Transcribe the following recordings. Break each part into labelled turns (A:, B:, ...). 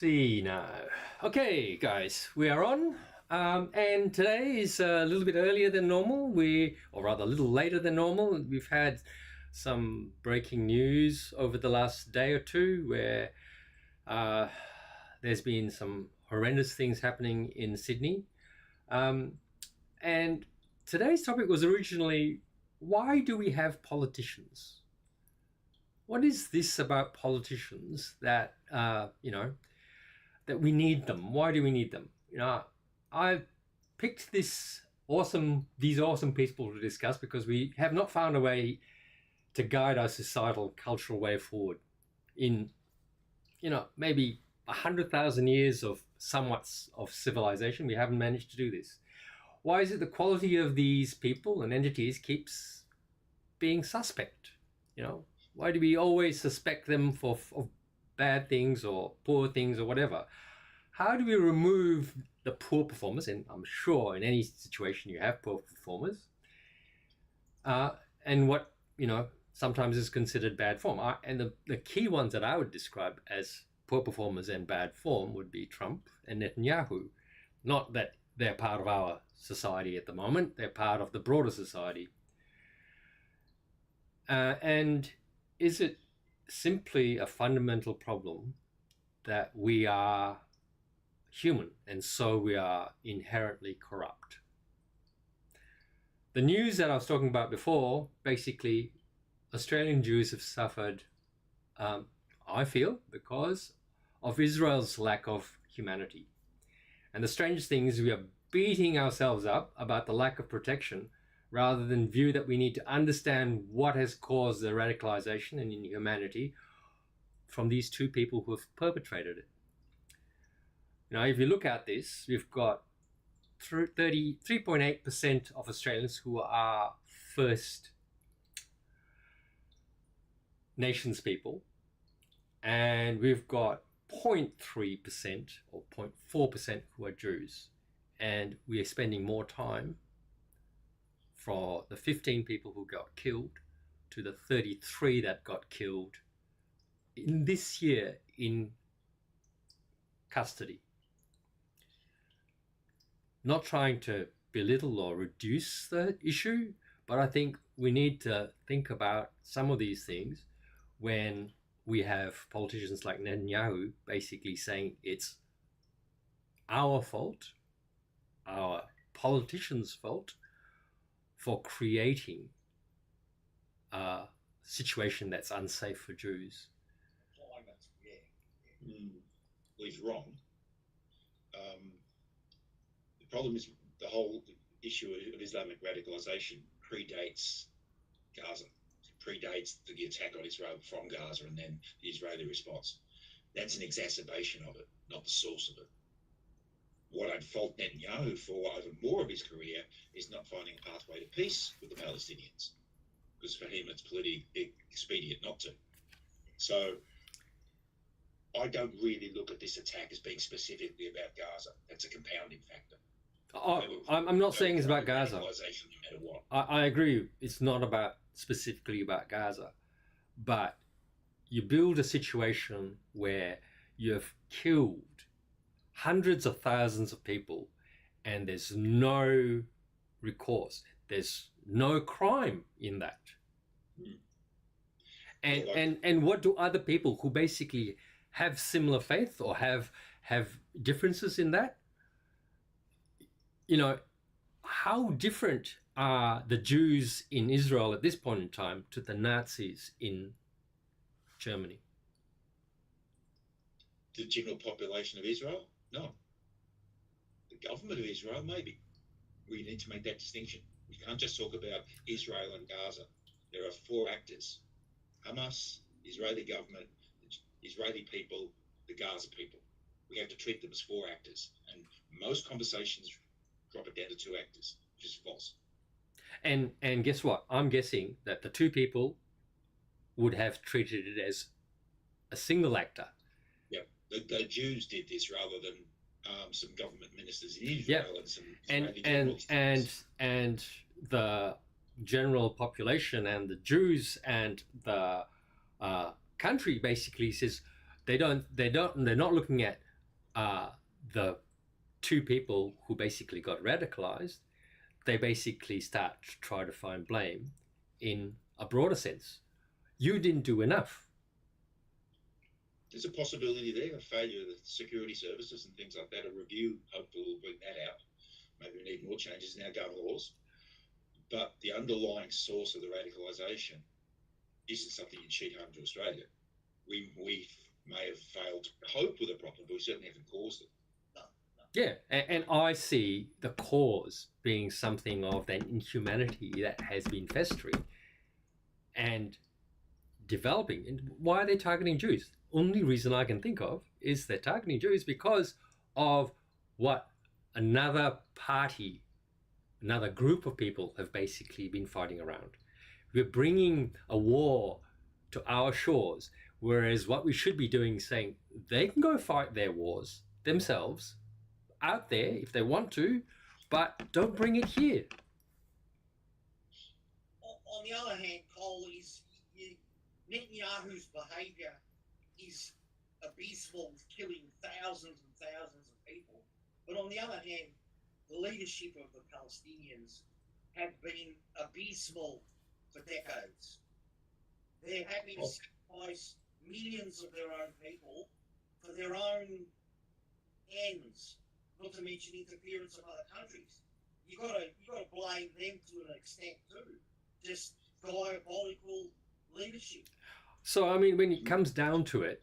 A: See now. Okay, guys, we are on. And today is a little bit earlier than normal. Or rather, a little later than normal. We've had some breaking news over the last day or two where there's been some horrendous things happening in Sydney. And today's topic was originally, why do we have politicians? What is this about politicians that, that we need them? Why do we need them? I picked these awesome people to discuss because we have not found a way to guide our societal cultural way forward in, maybe 100,000 years of somewhat of civilization. We haven't managed to do this. Why is it the quality of these people and entities keeps being suspect? Why do we always suspect them of bad things or poor things or whatever? How do we remove the poor performers? And I'm sure in any situation you have poor performers. And what, sometimes is considered bad form. And the key ones that I would describe as poor performers and bad form would be Trump and Netanyahu. Not that they're part of our society at the moment. They're part of the broader society. And is it simply a fundamental problem that we are human and so we are inherently corrupt? The news that I was talking about before, basically, Australian Jews have suffered, I feel, because of Israel's lack of humanity. And the strangest thing is we are beating ourselves up about the lack of protection rather than view that we need to understand what has caused the radicalization and inhumanity from these two people who have perpetrated it. If you look at this, we've got 3.8% of Australians who are First Nations people, and we've got 0.3% or 0.4% who are Jews. And we are spending more time for the 15 people who got killed to the 33 that got killed in this year in custody. Not trying to belittle or reduce the issue, but I think we need to think about some of these things when we have politicians like Netanyahu basically saying it's our fault, our politicians' fault, for creating a situation that's unsafe for Jews.
B: Well, he's wrong. The problem is the whole issue of Islamic radicalisation predates Gaza. It predates the attack on Israel from Gaza and then the Israeli response. That's an exacerbation of it, not the source of it. What I'd fault Netanyahu for over more of his career is not finding a pathway to peace with the Palestinians, because for him it's politically expedient not to. So I don't really look at this attack as being specifically about Gaza. That's a compounding factor.
A: I'm not saying it's about Gaza.
B: No matter what.
A: I agree. It's not specifically about Gaza, but you build a situation where you have killed hundreds of thousands of people and there's no recourse. There's no crime in that. And what do other people who basically have similar faith or have differences in that? How different are the Jews in Israel at this point in time to the Nazis in Germany?
B: The general population of Israel? No. The government of Israel, maybe. We need to make that distinction. We can't just talk about Israel and Gaza. There are four actors: Hamas, the Israeli government, the Israeli people, the Gaza people. We have to treat them as four actors. And most conversations drop it down to two actors, which is false.
A: And guess what? I'm guessing that the two people would have treated it as a single actor.
B: Yeah, the Jews did this rather than some government ministers in Israel and some Israeli
A: and the general population and the Jews and the country basically says they're not looking at the two people who basically got radicalized, they basically start to try to find blame in a broader sense. You didn't do enough.
B: There's a possibility there, a failure of the security services and things like that. A review hopefully will bring that out. Maybe we need more changes in our gun laws. But the underlying source of the radicalisation isn't something you cheat home to Australia. We may have failed to cope with the problem, but we certainly haven't caused it.
C: No.
A: Yeah, and I see the cause being something of that inhumanity that has been festering and developing. And why are they targeting Jews? Only reason I can think of is they're targeting Jews because of what another party, another group of people have basically been fighting around. We're bringing a war to our shores, whereas what we should be doing is saying they can go fight their wars themselves out there if they want to, but don't bring it here.
C: On the other hand, Cole, Netanyahu's behaviour is abysmal, killing thousands and thousands of people. But on the other hand, the leadership of the Palestinians have been abysmal for decades. They're happy to sacrifice millions of their own people for their own ends, not to mention interference of other countries. You got to blame them to an extent too. Just diabolical leadership.
A: So I mean, when it comes down to it,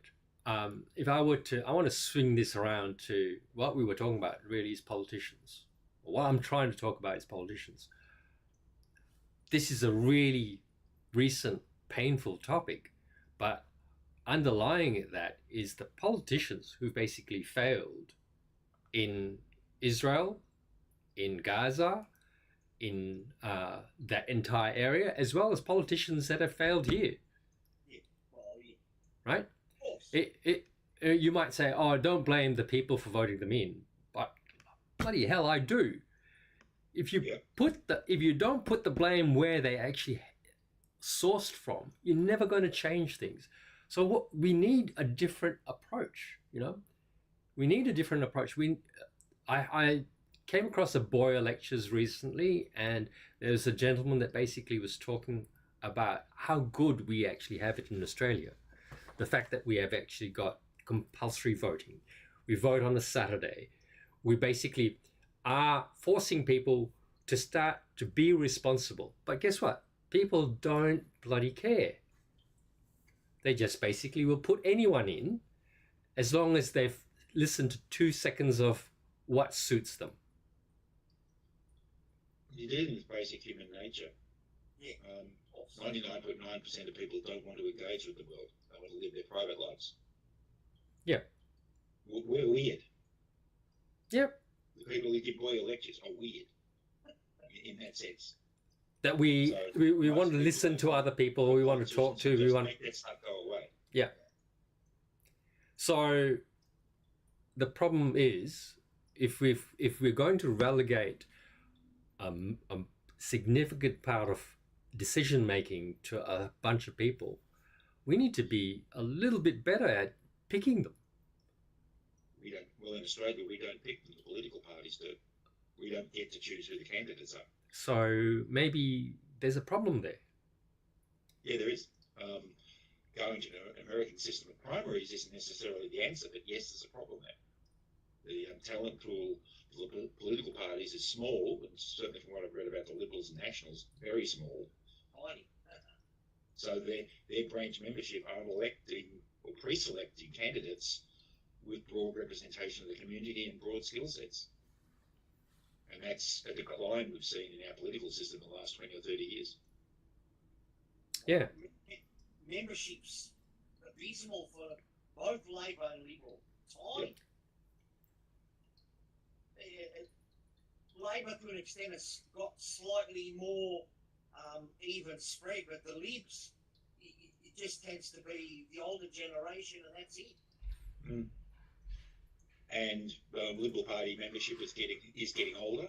A: if I want to swing this around to what we were talking about. Really, is politicians. What I'm trying to talk about is politicians. This is a really recent, painful topic, but underlying it that is the politicians who basically failed in Israel, in Gaza, in that entire area, as well as politicians that have failed here.
C: Yeah, well, yeah.
A: Right?
C: Of course.
A: You might say, "Oh, don't blame the people for voting them in," but bloody hell, I do. If you don't put the blame where they actually sourced from, you're never going to change things. So we need a different approach. We need a different approach. I came across a Boyer lectures recently, and there's a gentleman that basically was talking about how good we actually have it in Australia. The fact that we have actually got compulsory voting. We vote on a Saturday. We basically are forcing people to start to be responsible. But guess what? People don't bloody care. They just basically will put anyone in as long as they've listened to 2 seconds of what suits them.
B: You're dealing with basic human nature.
C: Yeah.
B: 99.9% of people don't want to engage with the world. They want to live their private lives.
A: Yeah.
B: We're weird.
A: Yep.
B: The people who give Boyer lectures are weird in that sense.
A: That we want to listen to other people, we want to talk to, we want
B: make that stuff go away.
A: Yeah. So the problem is, if we're going to relegate a significant part of decision making to a bunch of people, we need to be a little bit better at picking them.
B: Well, in Australia, we don't pick them. The political parties do. We don't get to choose who the candidates are.
A: So maybe there's a problem there.
B: Yeah, there is. Going to an American system of primaries isn't necessarily the answer, but yes, there's a problem there. The talent pool for the political parties is small, and certainly from what I've read about the Liberals and Nationals, very small.
C: Tiny.
B: So their branch membership are electing or pre-selecting candidates with broad representation of the community and broad skill sets. And that's a decline we've seen in our political system in the last 20 or 30 years.
A: Yeah.
C: Memberships abysmal for both Labor and Liberal. Tiny. Yep. Labor, to an extent, has got slightly more even spread, but the Libs, it just tends to be the older generation, and that's it.
B: Mm. And Liberal Party membership is getting older,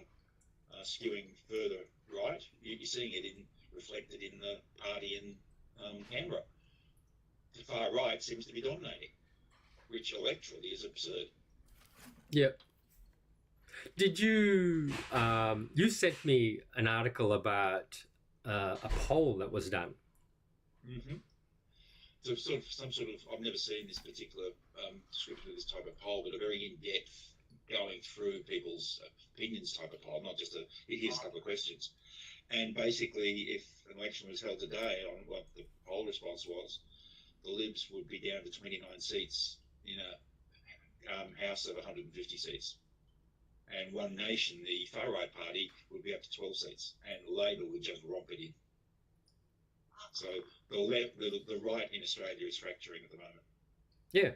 B: skewing further right. You're seeing it reflected in the party in Canberra. The far right seems to be dominating, which electorally is absurd.
A: Yeah. Did you you sent me an article about a poll that was done?
B: Mm-hmm. So some sort of, I've never seen this particular description of this type of poll, but a very in-depth going through people's opinions type of poll, not just here's a couple of questions. And basically, if an election was held today on what the poll response was, the Libs would be down to 29 seats in a House of 150 seats. And One Nation, the far-right party, would be up to 12 seats, and Labor would just romp it in. So the right in Australia is fracturing at the moment.
A: Yeah,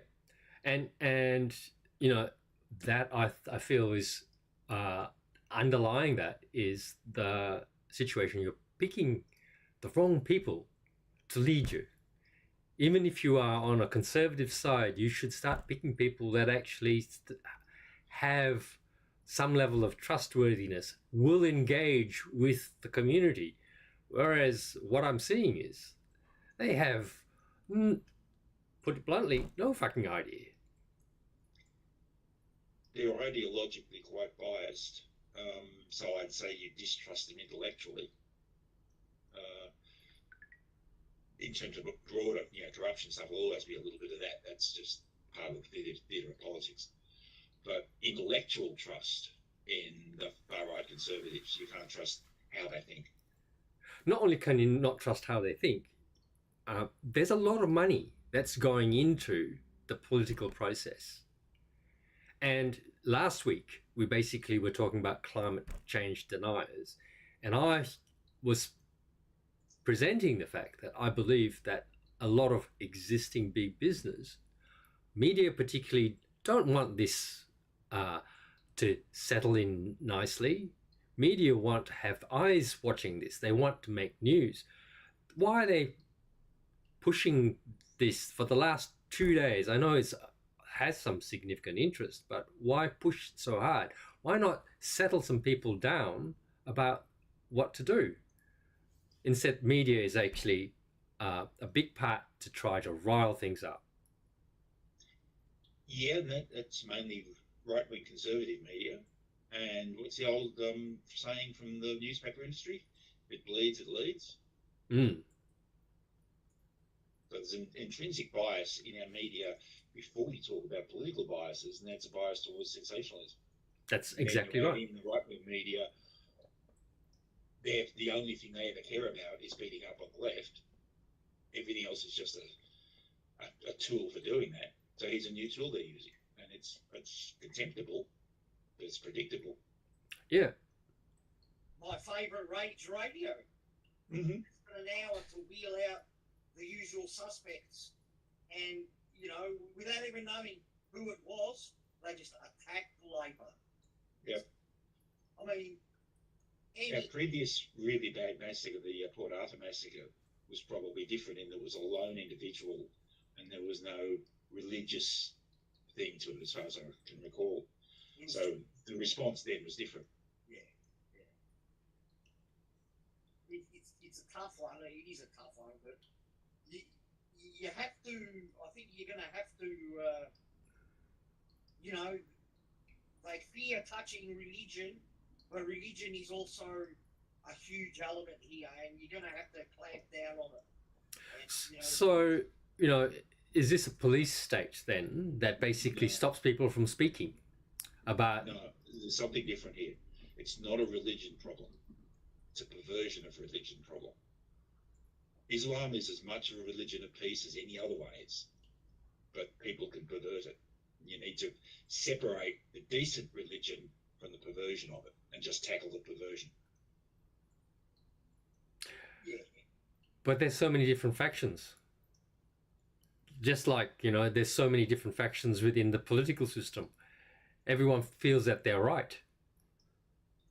A: and you know that I feel is underlying that is the situation. You're picking the wrong people to lead you. Even if you are on a conservative side, you should start picking people that actually have some level of trustworthiness, will engage with the community. Whereas what I'm seeing is they have, put it bluntly, no fucking idea.
B: They're ideologically quite biased, so I'd say you distrust them intellectually. In terms of broader, corruption stuff, will always be a little bit of that. That's just part of the theatre of politics. But intellectual trust in the far-right conservatives, you can't trust how they think.
A: Not only can you not trust how they think, there's a lot of money that's going into the political process. And last week, we basically were talking about climate change deniers. And I was presenting the fact that I believe that a lot of existing big business, media particularly, don't want this to settle in nicely. Media want to have eyes watching this. They want to make news. Why are they pushing this for the last 2 days? I know it has some significant interest, but why push so hard? Why not settle some people down about what to do? Instead, media is actually a big part to try to rile things up.
B: Yeah, that's mainly right-wing conservative media. And what's the old saying from the newspaper industry? If it bleeds, it leads.
A: Mm.
B: So there's an intrinsic bias in our media before we talk about political biases, and that's a bias towards sensationalism.
A: That's exactly right.
B: In the right-wing media, the only thing they ever care about is beating up on the left. Everything else is just a tool for doing that. So here's a new tool they're using, and it's contemptible, but it's predictable.
A: Yeah.
C: My favourite Rage Radio.
B: Mm-hmm.
C: It's been an hour to wheel out the usual suspects, and without even knowing who it was, they just attacked Labor.
B: Yep.
C: I mean,
B: our previous really bad massacre, the Port Arthur massacre, was probably different in that it was a lone individual and there was no religious thing to it, as far as I can recall. So the response then was different.
C: Yeah. It's a tough one. It is a tough one, but you have to. I think you're going to have to. They fear touching religion, but religion is also a huge element here, and you're going to have to clamp down on it. And,
A: So, is this a police state then that basically stops people from speaking about?
B: No, there's something different here. It's not a religion problem. It's a perversion of religion problem. Islam is as much of a religion of peace as any other way is, but people can pervert it. You need to separate the decent religion from the perversion of it and just tackle the perversion.
C: Yeah.
A: But there's so many different factions. Just like, there's so many different factions within the political system. Everyone feels that they're right.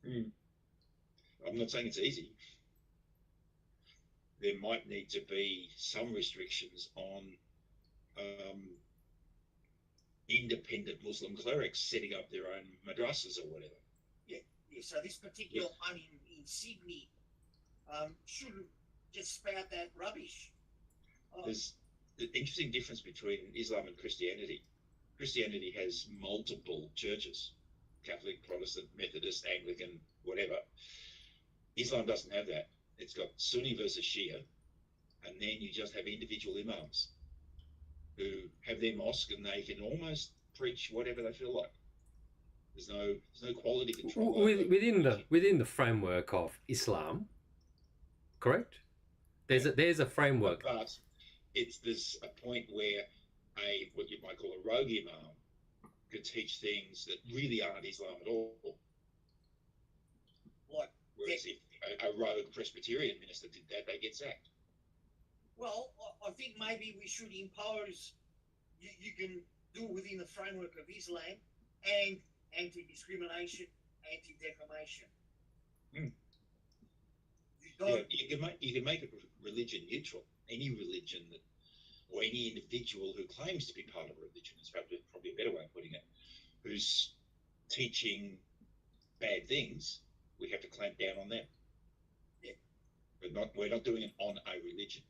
B: I'm not saying it's easy. There might need to be some restrictions on independent Muslim clerics setting up their own madrasas or whatever.
C: Yeah. So this particular one in Sydney shouldn't just spout that rubbish.
B: There's an interesting difference between Islam and Christianity. Christianity has multiple churches: Catholic, Protestant, Methodist, Anglican, whatever. Islam doesn't have that. It's got Sunni versus Shia, and then you just have individual imams who have their mosque and they can almost preach whatever they feel like. There's no quality control
A: within the framework of Islam, correct? There's a framework.
B: But there's a point where what you might call a rogue imam could teach things that really aren't Islam at all. Whereas if a rogue Presbyterian minister did that, they get sacked.
C: Well, I think maybe we should impose. You can do it within the framework of Islam and anti-discrimination, anti-defamation.
B: You can make it religion neutral. Any religion or any individual who claims to be part of a religion is probably a better way of putting it, who's teaching bad things, we have to clamp down on them.
C: Yeah.
B: We're not doing it on a religion.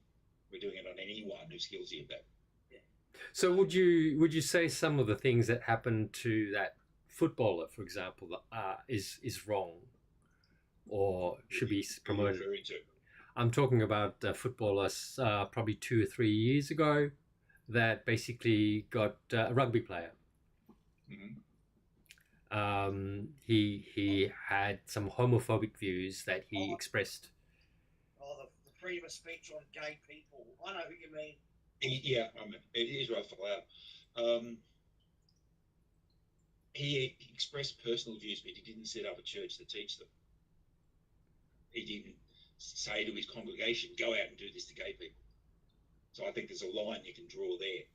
B: We're doing it on anyone who's guilty of that.
C: Yeah.
A: So would you say some of the things that happened to that footballer, for example, is wrong or should be promoted? I'm talking about footballers probably 2 or 3 years ago that basically got a rugby player.
B: Mm-hmm.
A: He had some homophobic views that he expressed.
C: The freedom of speech on gay people. I know who you mean.
B: Yeah, it is Raphael. He expressed personal views, but he didn't set up a church to teach them. He didn't say to his congregation, go out and do this to gay people. So I think there's a line you can draw there.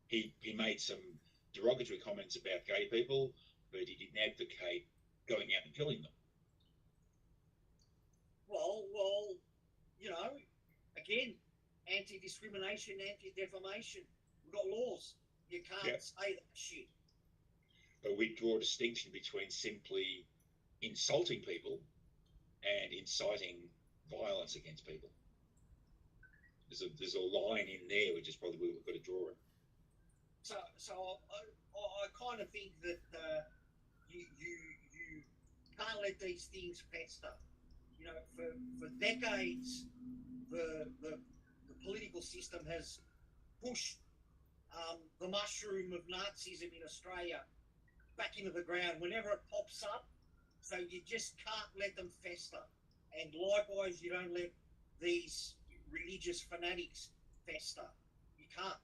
B: He made some derogatory comments about gay people, but he didn't advocate going out and killing them.
C: Well, again, anti-discrimination, anti-defamation. We've got laws. You can't say that shit.
B: But we draw a distinction between simply insulting people and inciting violence against people. There's a line in there which is probably where we've got to draw it.
C: So I kind of think that you can't let these things fester. For decades, the political system has pushed the mushroom of Nazism in Australia back into the ground whenever it pops up. So you just can't let them fester. And likewise, you don't let these religious fanatics fester. You can't.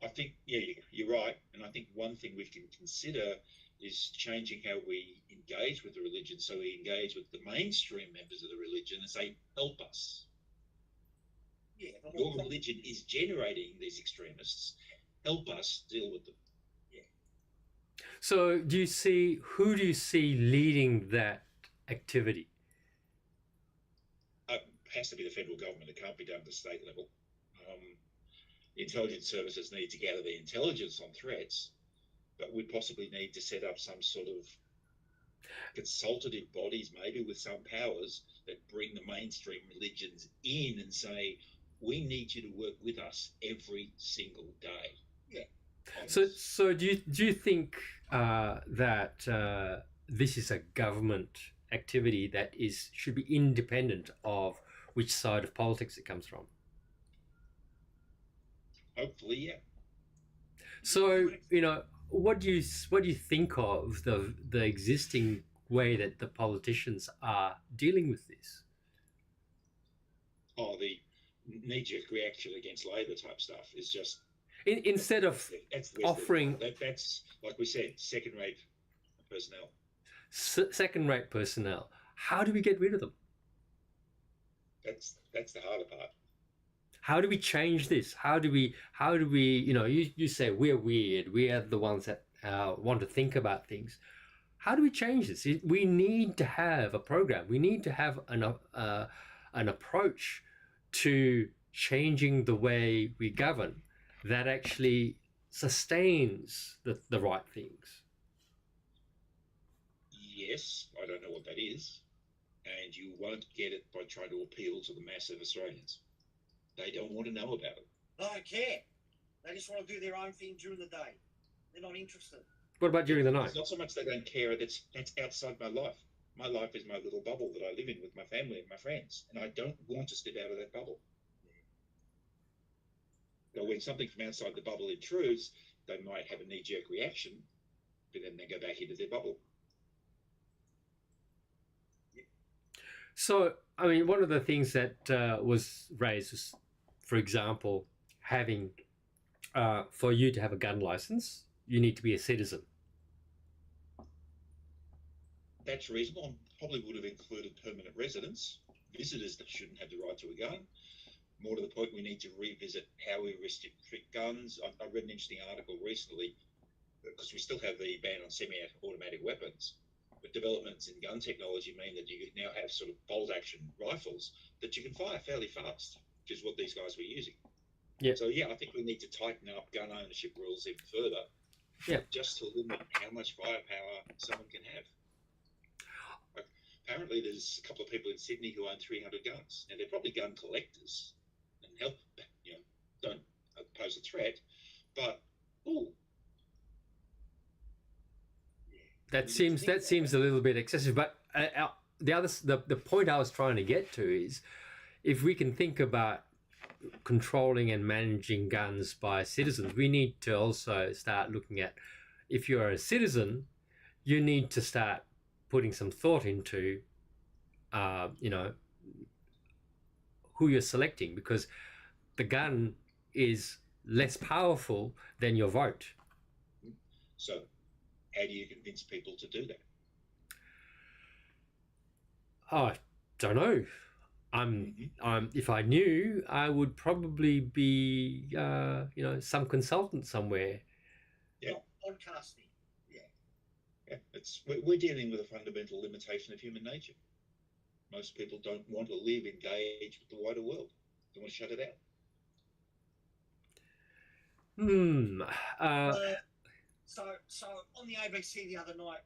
B: I think, you're right. And I think one thing we can consider is changing how we engage with the religion. So we engage with the mainstream members of the religion and say, help us.
C: Yeah,
B: your religion is generating these extremists. Help us deal with them.
C: Yeah.
A: So who do you see leading that activity?
B: It has to be the federal government. It can't be done at the state level. Intelligence services need to gather the intelligence on threats, but we possibly need to set up some sort of consultative bodies, maybe with some powers, that bring the mainstream religions in and say, we need you to work with us every single day.
C: Yeah.
A: So do you think that this is a government activity that should be independent of which side of politics it comes from?
B: Hopefully, yeah.
A: So, what do you think of the existing way that the politicians are dealing with this?
B: Oh, the knee-jerk reaction against Labor type stuff is just
A: instead of offering.
B: That's like we said, second-rate personnel.
A: Second-rate personnel. How do we get rid of them?
B: That's the harder part.
A: How do we change this? How do we, you say we're weird. We are the ones that want to think about things. How do we change this? We need to have a program. We need to have an approach to changing the way we govern that actually sustains the right things.
B: Yes, I don't know what that is. And you won't get it by trying to appeal to the mass of Australians. They don't want to know about it.
C: I don't care. They just want to do their own thing during the day. They're not interested.
A: What about during the night?
B: It's not so much they don't care. That's outside my life. My life is my little bubble that I live in with my family and my friends, and I don't want to step out of that bubble. So when something from outside the bubble intrudes, they might have a knee-jerk reaction, but then they go back into their bubble.
A: So, I mean, one of the things that was raised was, for example, having, for you to have a gun license, you need to be a citizen.
B: That's reasonable. Probably would have included permanent residents, visitors that shouldn't have the right to a gun. More to the point, we need to revisit how we restrict guns. I read an interesting article recently, because we still have the ban on semi-automatic weapons, but developments in gun technology mean that you now have sort of bolt-action rifles that you can fire fairly fast, which is what these guys were using.
A: Yeah.
B: So, yeah, I think we need to tighten up gun ownership rules even further, just to limit how much firepower someone can have. Apparently, there's a couple of people in Sydney who own 300 guns, and they're probably gun collectors and help, don't pose a threat, but
A: that seems a little bit excessive. But the point I was trying to get to is, if we can think about controlling and managing guns by citizens, we need to also start looking at, if you're a citizen, you need to start putting some thought into, who you're selecting, because the gun is less powerful than your vote.
B: So, how do you convince people to do that?
A: I don't know. If I knew, I would probably be, some consultant somewhere.
B: Yeah.
C: Podcasting.
B: Yeah, we're dealing with a fundamental limitation of human nature. Most people don't want to live engaged with the wider world. They want to shut it out.
C: So on the ABC the other night,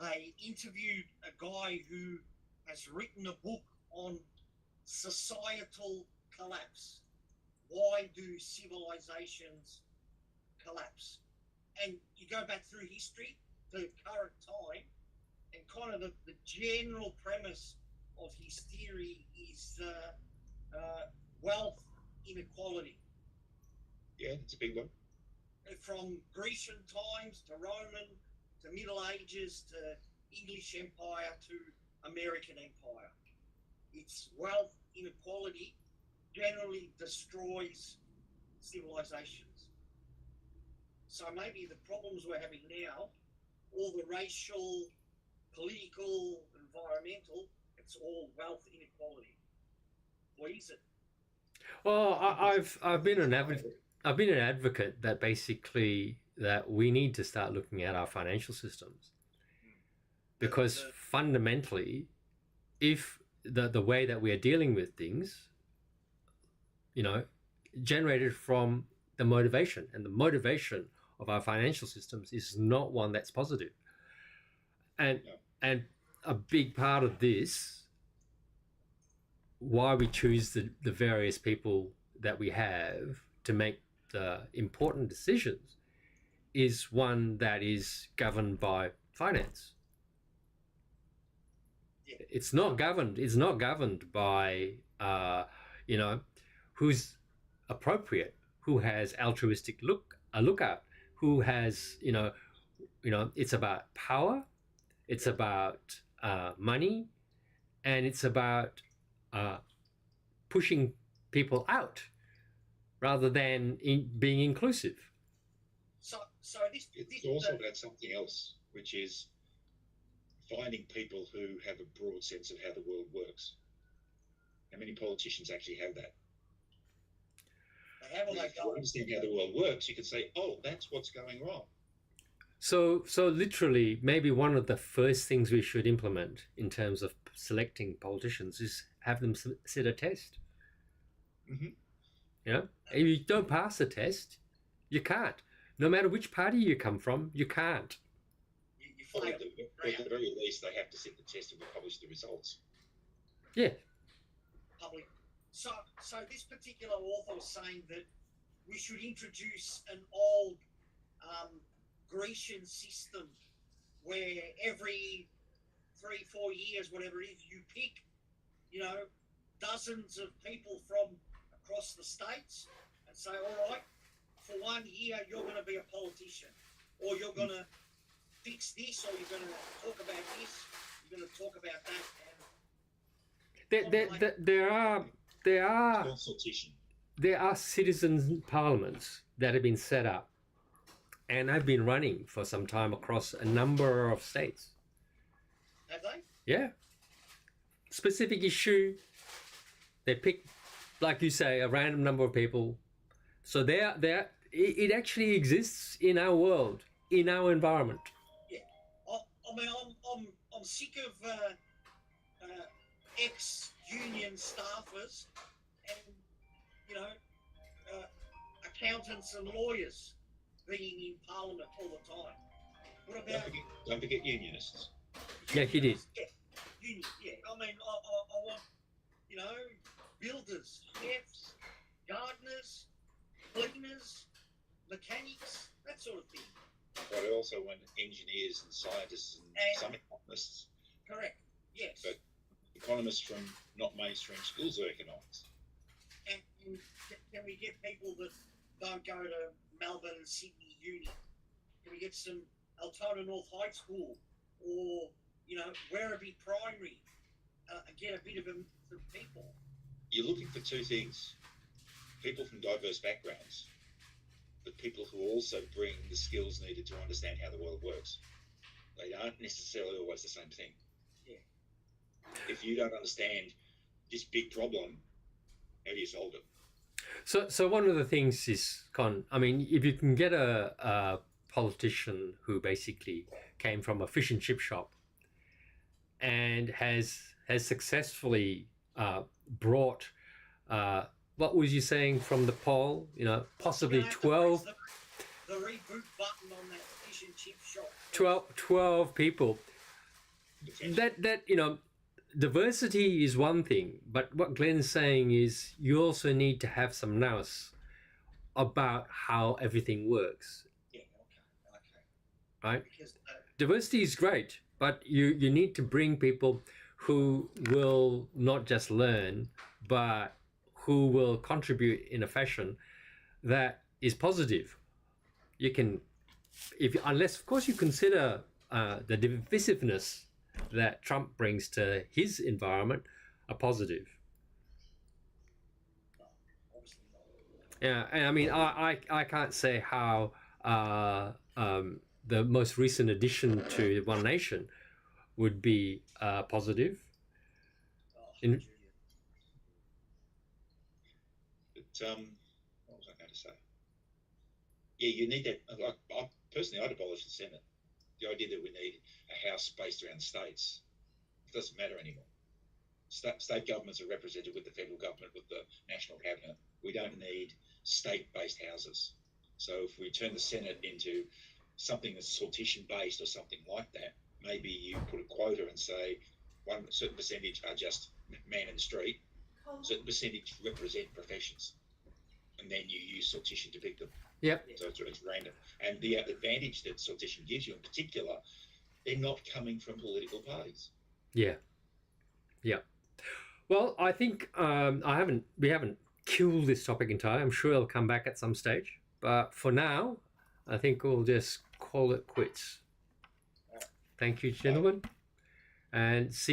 C: they interviewed a guy who has written a book on societal collapse. Why do civilizations collapse? And you go back through history, the current time, and kind of the general premise of his theory is wealth inequality.
B: Yeah, it's a big one.
C: From Grecian times to Roman to Middle Ages to English Empire to American Empire. It's wealth inequality generally destroys civilizations. So maybe the problems we're having now, all the racial, political, environmental, it's all wealth inequality. What is it?
A: Well, I've been an advocate that basically that we need to start looking at our financial systems, because fundamentally, if the way that we are dealing with things, generated from the motivation, and the motivation of our financial systems is not one that's positive. And a big part of this, why we choose the various people that we have to make the important decisions, is one that is governed by finance.
C: Yeah.
A: It's not governed by who's appropriate, who has altruistic lookout, who has it's about power, it's about money, and it's about pushing people out rather than being inclusive.
C: So
B: it's also about something else, which is finding people who have a broad sense of how the world works. How many politicians actually have that? If you understand how the world works, you can say, oh, that's what's going wrong.
A: So literally, maybe one of the first things we should implement in terms of selecting politicians is have them sit a test.
B: Mm-hmm.
A: If you don't pass the test, you can't. No matter which party you come from, you can't.
B: Well, at the very least, they have to sit the test and publish the results.
A: Yeah.
C: Public. So this particular author was saying that we should introduce an old Grecian system where every 3-4 years, whatever it is, you pick, dozens of people from across the states and say, all right, for 1 year, you're going to be a politician, or you're going to fix this, or you're going to talk about this, you're going to talk about that. And
A: there are citizen parliaments that have been set up, and have been running for some time across a number of states.
C: Have they?
A: Yeah. Specific issue. They pick, like you say, a random number of people. So it actually exists in our world, in our environment.
C: Yeah. I mean, I'm sick of ex-union staffers and, accountants and lawyers being in Parliament all the time. What about...
B: Don't forget unionists.
A: Yeah, he did.
C: Yeah, union, yeah. I mean, I want, builders, chefs, gardeners, cleaners, mechanics, that sort of thing.
B: But I also want engineers and scientists and some economists.
C: Correct, yes.
B: But economists from not mainstream schools of economics.
C: And can we get people that don't go to Melbourne and Sydney Uni? Can we get some Altona North High School or, Werribee Primary? Get a bit of them for people.
B: You're looking for two things. People from diverse backgrounds, but people who also bring the skills needed to understand how the world works. They aren't necessarily always the same thing.
C: Yeah.
B: If you don't understand this big problem, how do you solve it?
A: So one of the things is, if you can get a politician who basically came from a fish and chip shop and has successfully brought, what was you saying from the poll? Possibly 12...
C: The reboot button on that fish and chip shop.
A: 12 people. That diversity is one thing, but what Glenn's saying is you also need to have some nous about how everything works.
C: Yeah, okay.
A: Right?
C: Because,
A: diversity is great, but you need to bring people who will not just learn, but who will contribute in a fashion that is positive. You can, unless of course you consider the divisiveness that Trump brings to his environment a positive. Yeah, and I mean, I can't say how the most recent addition to One Nation would be positive.
B: But, what was I going to say? Yeah, you need that. Like, I'd abolish the Senate. The idea that we need a house based around states, it doesn't matter anymore. State governments are represented with the federal government, with the national cabinet. We don't need state-based houses. So if we turn the Senate into something that's sortition-based or something like that, maybe you put a quota and say a certain percentage are just man in the street, a certain percentage represent professions, and then you use sortition to pick them.
A: Yep.
B: So it's random. And the advantage that sortition gives you in particular, they're not coming from political parties.
A: Yeah. Yeah. Well, I think we haven't killed this topic entirely. I'm sure it'll come back at some stage. But for now, I think we'll just call it quits. Thank you, gentlemen. And see you